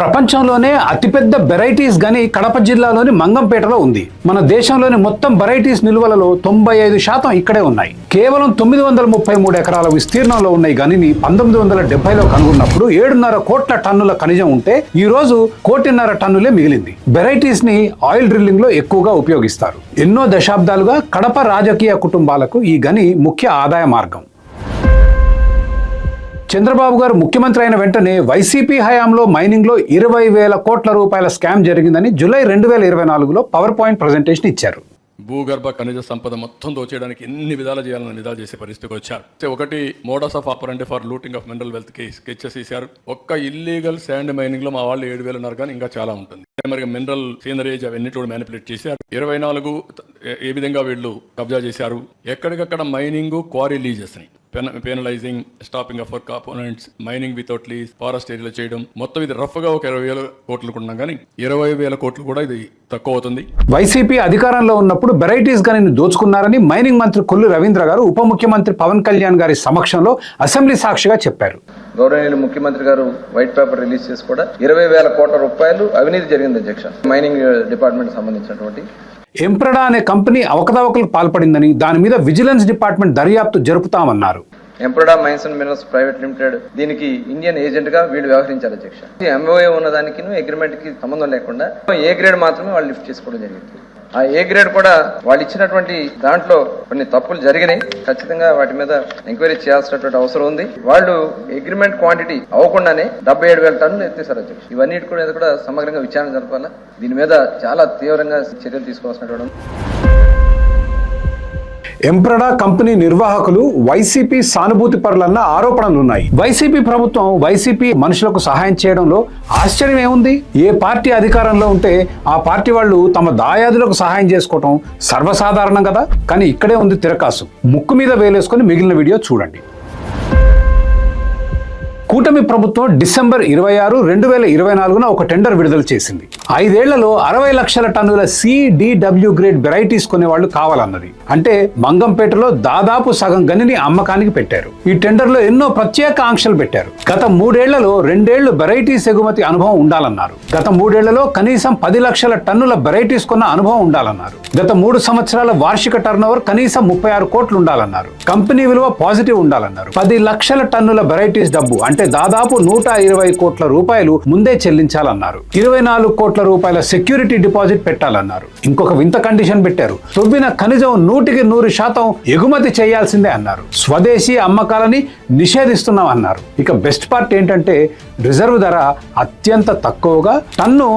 ప్రపంచంలోనే అతిపెద్ద వెరైటీస్ గని కడప జిల్లాలోని మంగంపేటలో ఉంది. మన దేశంలోని మొత్తం వెరైటీస్ నిల్వలలో 95% ఇక్కడే ఉన్నాయి. కేవలం 933 ఎకరాల విస్తీర్ణంలో ఉన్న ఈ గనిని 1970లో కనుగొన్నప్పుడు 7.5 కోట్ల టన్నుల ఖనిజం ఉంటే ఈ రోజు 1.5 కోటి టన్నులే మిగిలింది. వెరైటీస్ ని ఆయిల్ డ్రిల్లింగ్ లో ఎక్కువగా ఉపయోగిస్తారు. ఎన్నో దశాబ్దాలుగా కడప రాజకీయ కుటుంబాలకు ఈ గని ముఖ్య ఆదాయ మార్గం. చంద్రబాబు గారు ముఖ్యమంత్రి అయిన వెంటనే వైసీపీ హయాంలో మైనింగ్ లో 20,000 కోట్ల రూపాయల స్కామ్ జరిగిందని జూలై 2024లో పవర్ పాయింట్ ప్రెజెంటేషన్ ఇచ్చారు. భూగర్భ ఖనిజ సంపద మొత్తం దోచేయడానికి ఎన్ని విధాలు చేయాలని విధాలు చేసే పరిస్థితికి వచ్చారు. ఒకటి modus of operant for looting of mineral wealth sketches ఇచ్చారు. ఒక్క ఇల్లీగల్ శాండ్ మైనింగ్ లో మా వాళ్ళు 7,000 ఉన్నారు, కానీ ఇంకా చాలా ఉంటుంది. మరి మినరల్ సీనరేజ్ అవన్నీ కూడా మ్యానిపులేట్ చేశారు. 24 ఏ విధంగా వీళ్ళు కబ్జా చేశారు. ఎక్కడికక్కడ మైనింగ్ క్వారీ లీజెస్ ని penalising, stopping of work components, mining without lease, forest ఏరియాలో చేయడం, మొత్తం ఇది రఫ్ గా ఒక 20,000 కోట్లు ఉన్నాం, కానీ 20,000 కోట్లు కూడా ఇది తక్కువ అవుతుంది. వైసీపీ అధికారంలో ఉన్నప్పుడు వెరైటీస్ గనిని దోచుకున్నారని మైనింగ్ మంత్రి కొల్లు రవీంద్ర గారు ఉప ముఖ్యమంత్రి పవన్ కళ్యాణ్ గారి సమక్షంలో అసెంబ్లీ సాక్షిగా చెప్పారు. గౌరవనీయులు ముఖ్యమంత్రి గారు వైట్ పేపర్ రిలీజ్ చేసి కూడా 20,000 కోట్ల రూపాయలు అవినీతి జరిగింది అధ్యక్ష. మైనింగ్ డిపార్ట్మెంట్ సంబంధించినటువంటి ఎంప్రడా అనే కంపెనీ అవకతవకలకు పాల్పడిందని, దాని మీద విజిలెన్స్ డిపార్ట్మెంట్ దర్యాప్తు జరుపుతామన్నారు. Emprada mines and minerals private limited దీనికి ఇండియన్ ఏజెంట్ గా వీళ్ళు వ్యవహరించారు అధ్యక్ష. ఎంఓఏ ఉన్న దానికి అగ్రిమెంట్ కి సంబంధం లేకుండా ఏ గ్రేడ్ మాత్రమే వాళ్ళు లిఫ్ట్ చేసుకోవడం జరిగింది. ఆ ఏ గ్రేడ్ కూడా వాళ్ళు ఇచ్చినటువంటి దాంట్లో కొన్ని తప్పులు జరిగినాయి. ఖచ్చితంగా వాటి మీద ఎంక్వైరీ చేయాల్సినటువంటి అవసరం ఉంది. వాళ్ళు అగ్రిమెంట్ క్వాంటిటీ అవ్వకుండానే 77,000 టన్నులు ఎత్తేసారు అధ్యక్ష. ఇవన్నీ కూడా సమగ్రంగా విచారణ జరపాలా. దీని మీద చాలా తీవ్రంగా చర్యలు తీసుకోవాల్సినటువంటి. ఎంప్రడా కంపెనీ నిర్వాహకులు వైసీపీ సానుభూతి పరులన్న ఆరోపణలున్నాయి. వైసీపీ ప్రభుత్వం వైసీపీ మనుషులకు సహాయం చేయడంలో ఆశ్చర్యం ఏముంది? ఏ పార్టీ అధికారంలో ఉంటే ఆ పార్టీ వాళ్ళు తమ దాయాదులకు సహాయం చేసుకోవటం సర్వసాధారణం కదా. కానీ ఇక్కడే ఉంది తిరకాసు. ముక్కు మీద వేలేసుకొని మిగిలిన వీడియో చూడండి. కూటమి ప్రభుత్వం డిసెంబర్ 26, 2024 ఒక టెండర్ విడుదల చేసింది. 5 ఏళ్లలో 60 లక్షల టన్నుల CDW గ్రేడ్ వెరైటీస్ కొనేవాళ్లు కావాలన్నది. అంటే మంగంపేటలో దాదాపు సగం గనిని అమ్మకానికి పెట్టారు. ఈ టెండర్ లో ఎన్నో ప్రత్యేక ఆంక్షలు పెట్టారు. గత 3 ఏళ్లలో 2 ఏళ్లు వెరైటీస్ ఎగుమతి అనుభవం ఉండాలన్నారు. గత 3 ఏళ్లలో కనీసం 10 లక్షల టన్నుల వెరైటీస్ కొన్న అనుభవం ఉండాలన్నారు. గత 3 సంవత్సరాల వార్షిక టర్నోవర్ కనీసం 36 కోట్లు ఉండాలన్నారు. కంపెనీ విలువ పాజిటివ్ ఉండాలన్నారు. 10 లక్షల టన్నుల వెరైటీస్ డబ్బు అంటే దాదాపు 120 కోట్ల రూపాయలు ముందే చెల్లించాలన్నారు. 24 కోట్ల రూపాయల సెక్యూరిటీ డిపాజిట్ పెట్టాలన్నారు. ఇంకొక వింత కండిషన్ పెట్టారు. తొవ్విన ఖనిజం 100% ఎగుమతి చేయాల్సిందే అన్నారు. స్వదేశీ అమ్మకాలని నిషేధిస్తున్నాం అన్నారు. ఇక బెస్ట్ పార్ట్ ఏంటంటే రిజర్వ్ ధర అత్యంత తక్కువగా టన్ను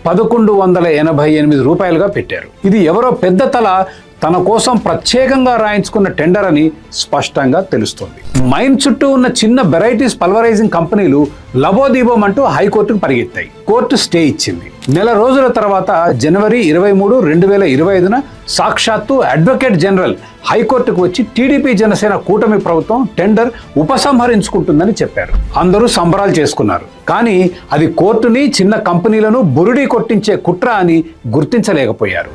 1,188 రూపాయలుగా పెట్టారు. ఇది ఎవరో పెద్ద తల తన కోసం ప్రత్యేకంగా రాయించుకున్న టెండర్ అని స్పష్టంగా తెలుస్తోంది. మైన్ చుట్టూ ఉన్న చిన్న వెరైటీస్ పల్వరైజింగ్ కంపెనీలు లబోదీబం అంటూ హైకోర్టుకు పరిగెత్తాయి. కోర్టు స్టే ఇచ్చింది. నెల రోజుల తర్వాత జనవరి 23, 2025 సాక్షాత్తు అడ్వకేట్ జనరల్ హైకోర్టుకు వచ్చి టీడీపీ జనసేన కూటమి ప్రభుత్వం టెండర్ ఉపసంహరించుకుంటుందని చెప్పారు. అందరూ సంబరాలు చేసుకున్నారు. కానీ అది కోర్టుని, చిన్న కంపెనీలను బురిడి కొట్టించే కుట్ర అని గుర్తించలేకపోయారు.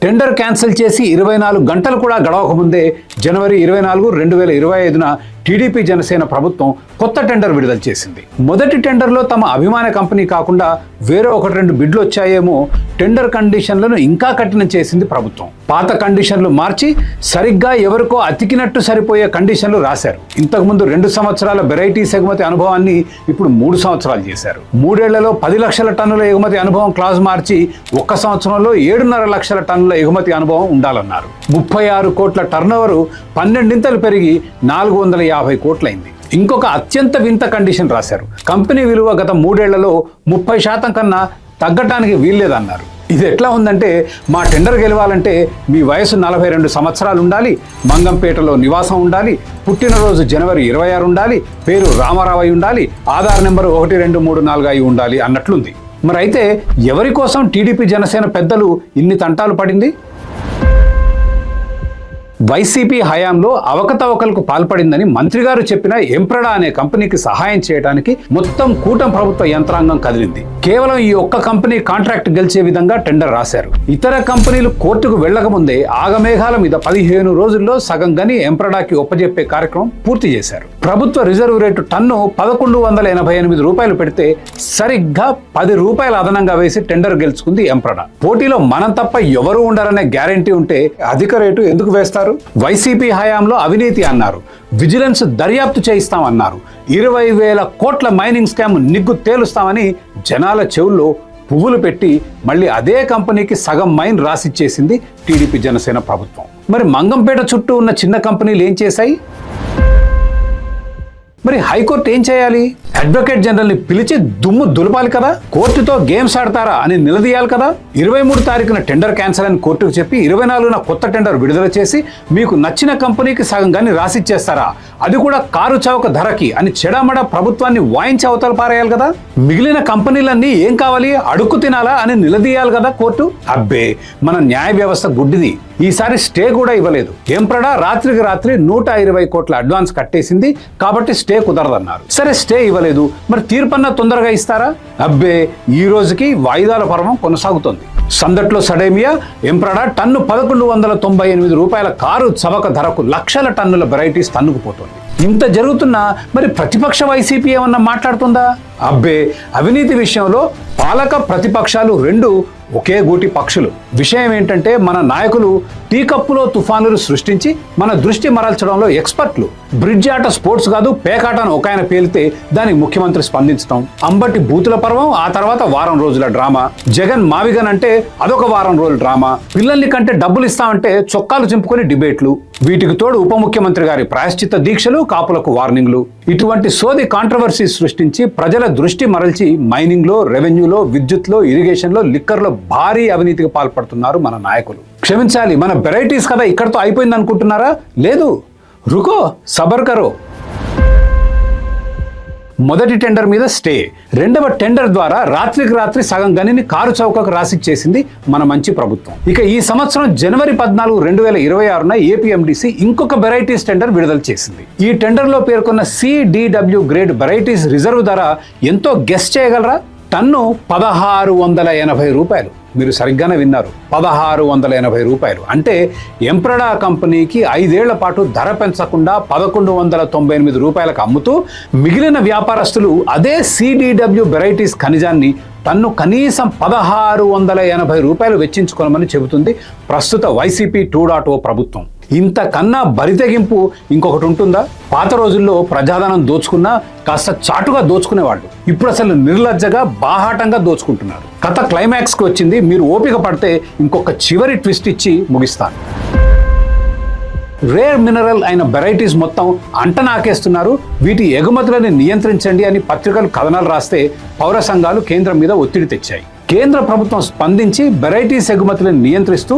టెండర్ క్యాన్సిల్ చేసి 24 గంటలు కూడా గడవకముందే జనవరి 24, 2025 టీడీపీ జనసేన ప్రభుత్వం కొత్త టెండర్ విడుదల చేసింది. మొదటి టెండర్లో తమ అభిమాన కంపెనీ కాకుండా వేరే 1-2 బిడ్లు వచ్చాయేమో. టెండర్ కండిషన్లను ఇంకా కఠినం చేసింది ప్రభుత్వం. పాత కండిషన్లు మార్చి సరిగ్గా ఎవరికో అతికినట్టు సరిపోయే కండిషన్లు రాశారు. ఇంతకుముందు 2 సంవత్సరాల వెరైటీస్ ఎగుమతి అనుభవాన్ని ఇప్పుడు 3 సంవత్సరాలు చేశారు. 3 ఏళ్లలో 10 లక్షల టన్నుల ఎగుమతి అనుభవం క్లాజ్ మార్చి 1 సంవత్సరంలో 7.5 లక్షల టన్నుల ఎగుమతి అనుభవం ఉండాలన్నారు. 36 కోట్ల టర్నోవర్ 12 పెరిగి 450 కోట్లయింది. ఇంకొక అత్యంత వింత కండిషన్ రాశారు. కంపెనీ విలువ గత 3 ఏళ్లలో 30% కన్నా తగ్గటానికి వీల్లేదన్నారు. ఇది ఎట్లా ఉందంటే, మా టెండర్ గెలవాలంటే మీ వయసు 42 సంవత్సరాలు ఉండాలి, మంగంపేటలో నివాసం ఉండాలి, పుట్టినరోజు జనవరి 26 ఉండాలి, పేరు రామారావు అయి ఉండాలి, ఆధార్ నెంబరు 1234 అయి ఉండాలి అన్నట్లుంది. మరి అయితే ఎవరి కోసం టీడీపీ జనసేన పెద్దలు ఇన్ని తంటాలు పడింది? వైసీపీ హయాంలో అవకతవకలకు పాల్పడిందని మంత్రి గారు చెప్పిన ఎంప్రడా అనే కంపెనీకి సహాయం చేయడానికి మొత్తం కూటమి ప్రభుత్వ యంత్రాంగం కదిలింది. కేవలం ఈ ఒక్క కంపెనీ కాంట్రాక్ట్ గెలిచే విధంగా టెండర్ రాశారు. ఇతర కంపెనీలు కోర్టుకు వెళ్లకముందే ఆగమేఘాల మీద 15 రోజుల్లో సగం గని ఎంప్రడాకి ఒప్పజెప్పే కార్యక్రమం పూర్తి చేశారు. ప్రభుత్వ రిజర్వ్ రేటు టన్ను 1188 రూపాయలు పెడితే సరిగ్గా 10 రూపాయలు అదనంగా వేసి టెండర్ గెలుచుకుంది ఎంప్రడా. పోటీలో మనం తప్ప ఎవరు ఉండరనే గ్యారెంటీ ఉంటే అధిక రేటు ఎందుకు వేస్తారు? వైసీపీ హయాంలో అవినీతి అన్నారు, విజిలెన్స్ దర్యాప్తు చేయిస్తామన్నారు, 20,000 కోట్ల మైనింగ్ స్కామ్ నిగ్గు తేలుస్తామని జనాల చెవుల్లో పువ్వులు పెట్టి మళ్ళీ అదే కంపెనీకి సగం మైన్ రాసిచ్చేసింది టీడీపీ జనసేన ప్రభుత్వం. మరి మంగంపేట చుట్టూ ఉన్న చిన్న కంపెనీలు ఏం చేశాయి? మరి హైకోర్టు ఏం చేయాలి? అడ్వకేట్ జనరల్ని పిలిచి దుమ్ము దులపాలి కదా. కోర్టుతో గేమ్స్ ఆడతారా అని నిలదీయాలి కదా. 23 తారీఖున టెండర్ క్యాన్సిల్ అని కోర్టుకు చెప్పి 24న కొత్త టెండర్ విడుదల చేసి మీకు నచ్చిన కంపెనీకి సగం కానీ రాసిచ్చేస్తారా, అది కూడా కారు చౌక ధరకి అని చెడామడా ప్రభుత్వాన్ని వాయించి అవతల పారేయాలి కదా. మిగిలిన కంపెనీలన్నీ ఏం కావాలి, అడుక్కు తినాలా అని నిలదీయాలి కదా కోర్టు. అబ్బే, మన న్యాయ వ్యవస్థ గుడ్డిది. ఈసారి స్టే కూడా ఇవ్వలేదు. ఎంప్రడా రాత్రికి రాత్రి 120 కోట్ల అడ్వాన్స్ కట్టేసింది కాబట్టి స్టే కుదరదన్నారు. సరే, స్టే ఇవ్వలేదు, మరి తీర్పన్నా తొందరగా ఇస్తారా? అబ్బే, ఈ రోజుకి వాయిదాల పర్వం కొనసాగుతోంది. సందట్లో సడేమియా ఎంప్రడా టన్ను 1198 రూపాయల కారు చవక ధరకు లక్షల టన్నుల వెరైటీస్ తన్నుకుపోతుంది. ఇంత జరుగుతున్నా మరి ప్రతిపక్ష వైసీపీ ఏమన్నా మాట్లాడుతుందా? అబ్బే, అవినీతి విషయంలో పాలక ప్రతిపక్షాలు రెండు ఒకే గూటి పక్షులు. విషయం ఏంటంటే మన నాయకులు టీ కప్పులో తుఫానులు సృష్టించి మన దృష్టి మరల్చడంలో ఎక్స్పర్ట్లు. బ్రిడ్జ్ ఆట స్పోర్ట్స్ కాదు, పేకాటను ఒక ఆయన పేలితే దానికి ముఖ్యమంత్రి స్పందించడం, అంబటి బూతుల పర్వం, ఆ తర్వాత వారం రోజుల డ్రామా, జగన్ మావిగన్ అంటే అదొక వారం రోజుల డ్రామా, పిల్లల్ని కంటే డబ్బులు ఇస్తామంటే చొక్కాలు చింపుకొని డిబేట్లు, వీటికి తోడు ఉప ముఖ్యమంత్రి గారి ప్రాయశ్చిత్త దీక్షలు, కాపులకు వార్నింగ్లు, ఇటువంటి సోది కాంట్రవర్సీ సృష్టించి ప్రజల దృష్టి మరల్చి మైనింగ్లో, రెవెన్యూలో, విద్యుత్లో, ఇరిగేషన్లో, లిక్కర్లో భారీ అవినీతికి పాల్పడుతున్నారు మన నాయకులు. క్షమించాలి, మన వెరైటీస్ కదా ఇక్కడతో అయిపోయింది అనుకుంటున్నారా? లేదు, రుకో, సబర్ కరో. మొదటి టెండర్ మీద స్టే, రెండవ టెండర్ ద్వారా రాత్రికి రాత్రి సగం గనిని కారు చౌకకు రాసిచ్చేసింది మన మంచి ప్రభుత్వం. ఇక ఈ సంవత్సరం జనవరి 14, 2026న ఏపీఎండిసి ఇంకొక వెరైటీస్ టెండర్ విడుదల చేసింది. ఈ టెండర్లో పేర్కొన్న CDW గ్రేడ్ వెరైటీస్ రిజర్వ్ ధర ఎంతో గెస్ చేయగలరా? టన్ను 1680 రూపాయలు. మీరు సరిగ్గానే విన్నారు, 1680 రూపాయలు. అంటే ఎంప్రడా కంపెనీకి 5 ఏళ్ల పాటు ధర పెంచకుండా 1198 రూపాయలకు అమ్ముతూ మిగిలిన వ్యాపారస్తులు అదే CDW వెరైటీస్ ఖనిజాన్ని టన్ను కనీసం 1680 రూపాయలు వెచ్చించుకోనమని చెబుతుంది ప్రస్తుత వైసీపీ 2.0 ప్రభుత్వం. ఇంతకన్నా బరితెగింపు ఇంకొకటి ఉంటుందా? పాత రోజుల్లో ప్రజాధనం దోచుకున్నా కాస్త చాటుగా దోచుకునేవాళ్ళు, ఇప్పుడు అసలు నిర్లజ్జగా బాహాటంగా దోచుకుంటున్నారు. కథ క్లైమాక్స్కి వచ్చింది. మీరు ఓపిక పడితే ఇంకొక చివరి ట్విస్ట్ ఇచ్చి ముగిస్తాను. రేర్ మినరల్ అయిన వెరైటీస్ మొత్తం అంట నాకేస్తున్నారు, వీటి ఎగుమతులను నియంత్రించండి అని పత్రికలు కథనాలు రాస్తే పౌర సంఘాలు కేంద్రం మీద ఒత్తిడి తెచ్చాయి. కేంద్ర ప్రభుత్వం స్పందించి వెరైటీస్ ఎగుమతులను నియంత్రిస్తూ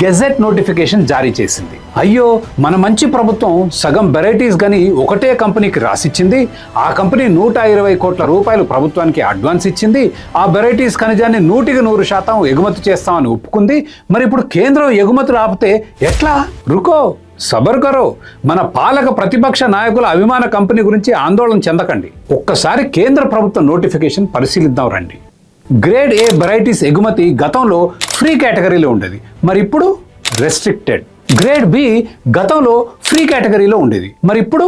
గెజెట్ నోటిఫికేషన్ జారీ చేసింది. అయ్యో, మన మంచి ప్రభుత్వం సగం వెరైటీస్ గని ఒకటే కంపెనీకి రాసిచ్చింది. ఆ కంపెనీ 120 కోట్ల రూపాయలు ప్రభుత్వానికి అడ్వాన్స్ ఇచ్చింది. ఆ వెరైటీస్ ఖనిజాన్ని 100% ఎగుమతి చేస్తామని ఒప్పుకుంది. మరి ఇప్పుడు కేంద్రం ఎగుమతులు ఆపితే ఎట్లా? రుకో, సబర్ కరో. మన పాలక ప్రతిపక్ష నాయకుల అభిమాన కంపెనీ గురించి ఆందోళన చెందకండి. ఒక్కసారి కేంద్ర ప్రభుత్వ నోటిఫికేషన్ పరిశీలిద్దాం రండి. గ్రేడ్ ఏ వెరైటీస్ ఎగుమతి గతంలో ఫ్రీ కేటగిరీలో ఉండేది, మరి ఇప్పుడు రెస్ట్రిక్టెడ్. గ్రేడ్ బి గతంలో ఫ్రీ కేటగిరీలో ఉండేది, మరి ఇప్పుడు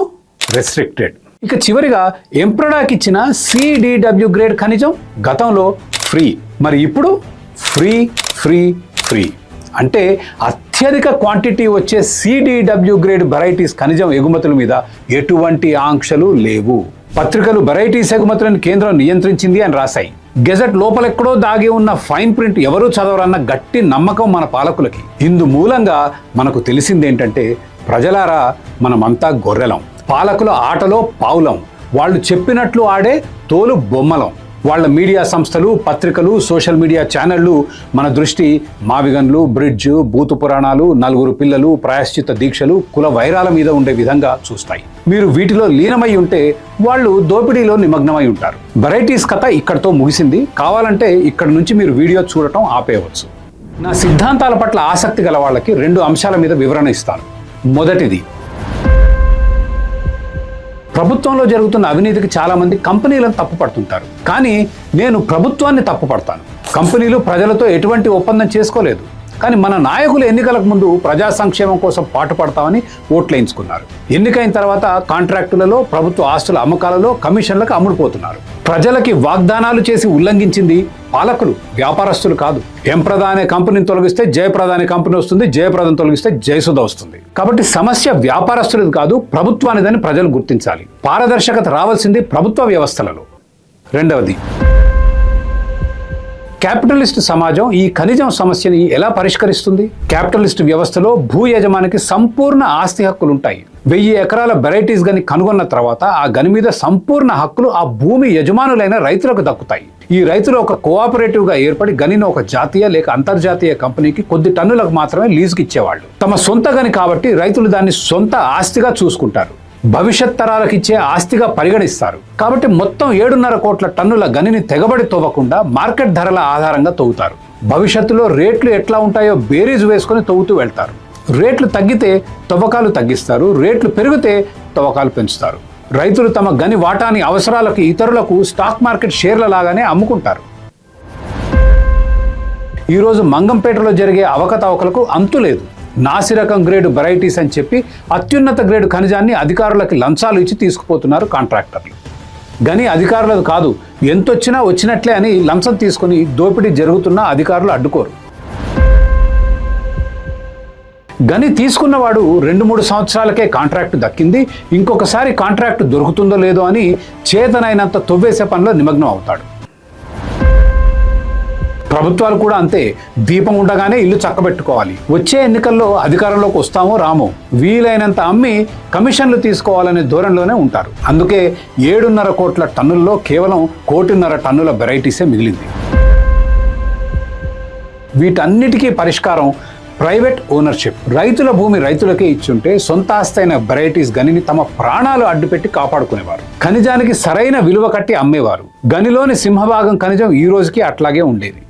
రెస్ట్రిక్టెడ్. ఇక చివరిగా ఎంప్రడాకి ఇచ్చిన CDW గ్రేడ్ ఖనిజం గతంలో ఫ్రీ, మరి ఇప్పుడు ఫ్రీ ఫ్రీ ఫ్రీ. అంటే అత్యధిక క్వాంటిటీ వచ్చే CDW గ్రేడ్ వెరైటీస్ ఖనిజం ఎగుమతుల మీద ఎటువంటి ఆంక్షలు లేవు. పత్రికలు వెరైటీస్ ఎగుమతులను కేంద్రం నియంత్రించింది అని రాశాయి. గెజెట్ లోపలెక్కడో దాగి ఉన్న ఫైన్ ప్రింట్ ఎవరూ చదవరన్న గట్టి నమ్మకం మన పాలకులకి. ఇందు మూలంగా మనకు తెలిసిందేంటంటే, ప్రజలారా, మనమంతా గొర్రెలం, పాలకుల ఆటలో పావులం, వాళ్ళు చెప్పినట్లు ఆడే తోలు బొమ్మలం. వాళ్ళ మీడియా సంస్థలు, పత్రికలు, సోషల్ మీడియా ఛానళ్లు మన దృష్టి మావిగన్లు, బ్రిడ్జ్, భూతు పురాణాలు, 4 పిల్లలు, ప్రాయశ్చిత్త దీక్షలు, కుల వైరాల మీద ఉండే విధంగా చూస్తాయి. మీరు వీటిలో లీనమై ఉంటే వాళ్ళు దోపిడీలో నిమగ్నమై ఉంటారు. వెరైటీస్ కథ ఇక్కడితో ముగిసింది. కావాలంటే ఇక్కడ నుంచి మీరు వీడియో చూడటం ఆపేయవచ్చు. నా సిద్ధాంతాల పట్ల ఆసక్తి గల వాళ్ళకి 2 అంశాల మీద వివరణ ఇస్తాను. మొదటిది, ప్రభుత్వంలో జరుగుతున్న అవినీతికి చాలా మంది కంపెనీలను తప్పుపడుతుంటారు, కానీ నేను ప్రభుత్వాన్ని తప్పుపడతాను. కంపెనీలు ప్రజలతో ఎటువంటి ఒప్పందం చేసుకోలేదు. కానీ మన నాయకులు ఎన్నికలకు ముందు ప్రజా సంక్షేమం కోసం పాటుపడతామని ఓట్లేయించుకున్నారు. ఎన్నికైన తర్వాత కాంట్రాక్టులలో, ప్రభుత్వ ఆస్తుల అమ్మకాలలో, కమిషన్లకు అమ్ముడుపోతున్నారు. ప్రజలకి వాగ్దానాలు చేసి ఉల్లంఘించింది పాలకులు, వ్యాపారస్తులు కాదు. ఎంప్రద అనే కంపెనీని తొలగిస్తే జయప్రద అనే కంపెనీ వస్తుంది, జయప్రదను తొలగిస్తే జయసుధ వస్తుంది. కాబట్టి సమస్య వ్యాపారస్తులది కాదు, ప్రభుత్వానిదని ప్రజలు గుర్తించాలి. పారదర్శకత రావాల్సింది ప్రభుత్వ వ్యవస్థలలో. రెండవది, క్యాపిటలిస్ట్ సమాజం ఈ ఖనిజం సమస్యని ఎలా పరిష్కరిస్తుంది? క్యాపిటలిస్ట్ వ్యవస్థలో భూ యజమానికి సంపూర్ణ ఆస్తి హక్కులు ఉంటాయి. 1000 ఎకరాల వెరైటీస్ గని కనుగొన్న తర్వాత ఆ గని మీద సంపూర్ణ హక్కులు ఆ భూమి యజమానులైన రైతులకు దక్కుతాయి. ఈ రైతులు ఒక కోఆపరేటివ్ గా ఏర్పడి గనిని ఒక జాతీయ లేక అంతర్జాతీయ కంపెనీకి కొద్ది టన్నులకు మాత్రమే లీజుకి ఇచ్చేవాళ్ళు. తమ సొంత గని కాబట్టి రైతులు దాన్ని సొంత ఆస్తిగా చూసుకుంటారు, భవిష్యత్ తరాలకు ఇచ్చే ఆస్తిగా పరిగణిస్తారు. కాబట్టి మొత్తం 7.5 కోట్ల టన్నుల గనిని తెగబడి తవ్వకుండా మార్కెట్ ధరల ఆధారంగా తవ్వుతారు. భవిష్యత్తులో రేట్లు ఎట్లా ఉంటాయో బేరీజు వేసుకొని తవ్వుతూ వెళ్తారు. రేట్లు తగ్గితే తవ్వకాలు తగ్గిస్తారు, రేట్లు పెరిగితే తవ్వకాలు పెంచుతారు. రైతులు తమ గని వాటాని అవసరాలకు ఇతరులకు స్టాక్ మార్కెట్ షేర్ల లాగానే అమ్ముకుంటారు. ఈరోజు మంగంపేటలో జరిగే అవకతవకలకు అంతు లేదు. నాసిరకం గ్రేడు వెరైటీస్ అని చెప్పి అత్యున్నత గ్రేడు ఖనిజాన్ని అధికారులకి లంచాలు ఇచ్చి తీసుకుపోతున్నారు కాంట్రాక్టర్లు. గని అధికారులది కాదు, ఎంతొచ్చినా వచ్చినట్లే అని లంచం తీసుకుని దోపిడీ జరుగుతున్నా అధికారులు అడ్డుకోరు. గని తీసుకున్నవాడు 2-3 సంవత్సరాలకే కాంట్రాక్టు దక్కింది, ఇంకొకసారి కాంట్రాక్టు దొరుకుతుందో లేదో అని చేతనైనంత తవ్వేసే పనిలో నిమగ్నం అవుతాడు. ప్రభుత్వాలు కూడా అంతే, దీపం ఉండగానే ఇల్లు చక్కబెట్టుకోవాలి. వచ్చే ఎన్నికల్లో అధికారంలోకి వస్తామో రామో, వీలైనంత అమ్మి కమిషన్లు తీసుకోవాలనే ధోరణిలోనే ఉంటారు. అందుకే 7.5 కోట్ల టన్నుల్లో కేవలం 1.5 కోటి టన్నుల వెరైటీసే మిగిలింది. వీటన్నిటికీ పరిష్కారం ప్రైవేట్ ఓనర్షిప్. రైతుల భూమి రైతులకే ఇచ్చుంటే సొంత ఆస్తైన వెరైటీస్ గనిని తమ ప్రాణాలు అడ్డుపెట్టి కాపాడుకునేవారు. ఖనిజానికి సరైన విలువ కట్టి అమ్మేవారు. గనిలోని సింహభాగం ఖనిజం ఈ రోజుకి అట్లాగే ఉండేది.